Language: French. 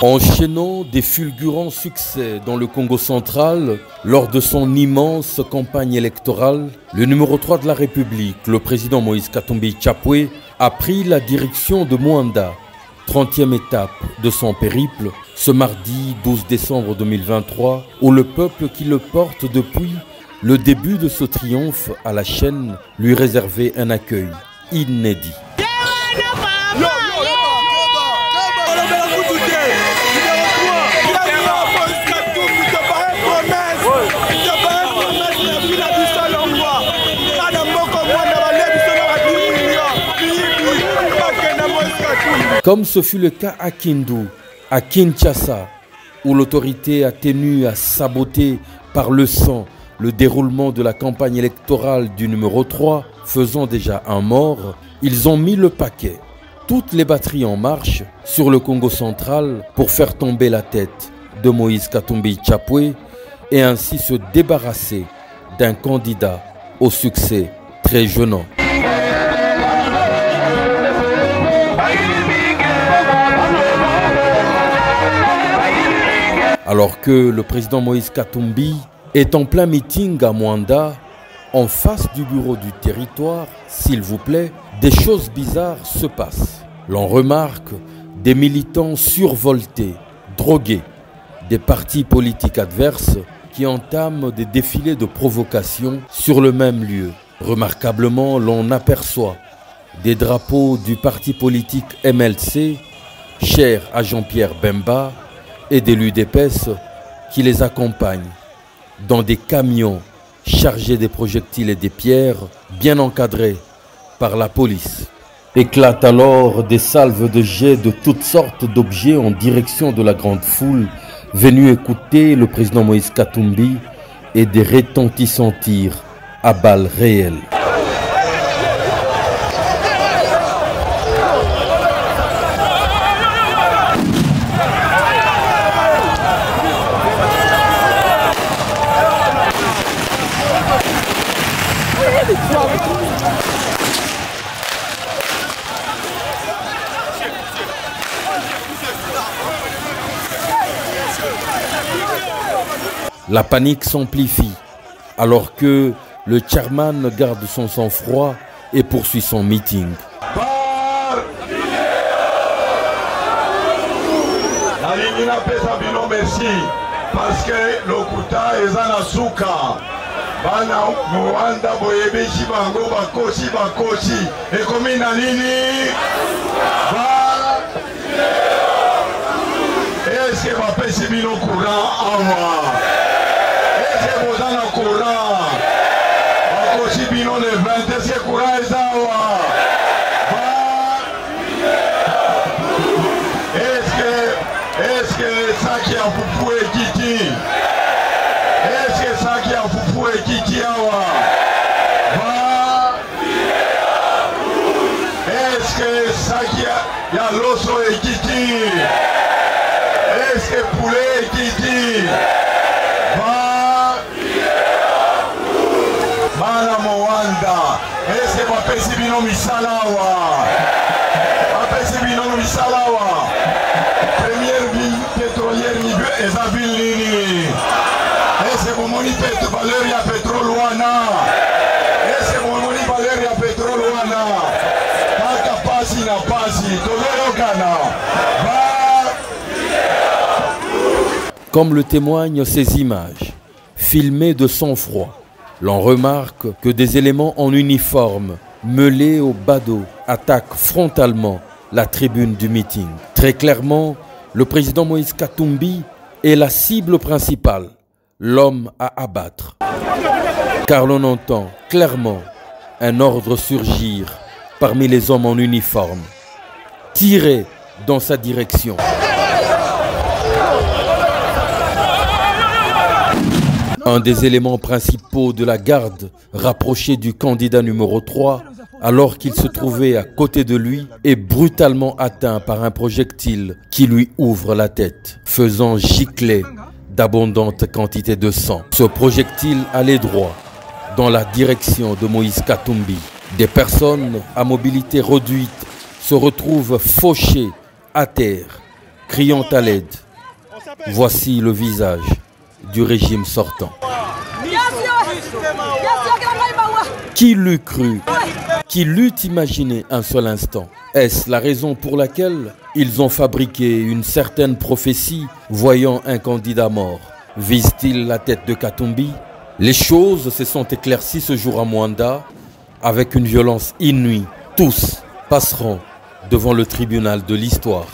Enchaînant des fulgurants succès dans le Congo central, lors de son immense campagne électorale, le numéro 3 de la République, le président Moïse Katumbi Tchapoué, a pris la direction de Mwanda, 30e étape de son périple, ce mardi 12 décembre 2023, où le peuple qui le porte depuis le début de ce triomphe à la chaîne lui réservait un accueil inédit. Comme ce fut le cas à Kindu, à Kinshasa, où l'autorité a tenu à saboter par le sang le déroulement de la campagne électorale du numéro 3, faisant déjà un mort, ils ont mis le paquet, toutes les batteries en marche, sur le Congo central pour faire tomber la tête de Moïse Katumbi Tchapoué et ainsi se débarrasser d'un candidat au succès très jeunant. Alors que le président Moïse Katumbi est en plein meeting à Mwanda, en face du bureau du territoire, s'il vous plaît, des choses bizarres se passent. L'on remarque des militants survoltés, drogués, des partis politiques adverses qui entament des défilés de provocation sur le même lieu. Remarquablement, l'on aperçoit des drapeaux du parti politique MLC, cher à Jean-Pierre Bemba, et des l'UDPS qui les accompagnent dans des camions chargés des projectiles et des pierres bien encadrés par la police. Éclatent alors des salves de jets de toutes sortes d'objets en direction de la grande foule venue écouter le président Moïse Katumbi et des retentissants tirs à balles réelles. La panique s'amplifie alors que le chairman garde son sang-froid et poursuit son meeting. Parce que l'Okuta est en Asuka. Bana Mwanda boyebeshi bango bakoshi et comme nini est-ce que va pesi bino courant awa est-ce que vous en au courant bakoshi bino le 20 est-ce que courant est awa est-ce que ça qui a foufou et kiki est-ce que ça qui a foufou et kiki awa est-ce que ça qui a l'osso et kiki est-ce que poulet et kiki Bana Mwanda est-ce que bapesi bino misala awa bapesi bino misala awa première ville pétrolière et sa ville nini est-ce que mon valeur ya pétrole wana est-ce que mon valeur ya pétrole wana kaka pasi na pasi tolokana Comme le témoignent ces images, filmées de sang-froid, l'on remarque que des éléments en uniforme, mêlés au badaud, attaquent frontalement la tribune du meeting. Très clairement, le président Moïse Katumbi est la cible principale, l'homme à abattre. Car l'on entend clairement un ordre surgir parmi les hommes en uniforme, tirer dans sa direction. Un des éléments principaux de la garde rapproché du candidat numéro 3, alors qu'il se trouvait à côté de lui, est brutalement atteint par un projectile qui lui ouvre la tête, faisant gicler d'abondantes quantités de sang. Ce projectile allait droit dans la direction de Moïse Katumbi. Des personnes à mobilité réduite se retrouvent fauchées à terre criant à l'aide. Voici le visage du régime sortant. Qui l'eût cru? Qui l'eût imaginé un seul instant? Est-ce la raison pour laquelle ils ont fabriqué une certaine prophétie voyant un candidat mort? Vise-t-il la tête de Katumbi? Les choses se sont éclaircies ce jour à Mwanda avec une violence inouïe. Tous passeront devant le tribunal de l'histoire.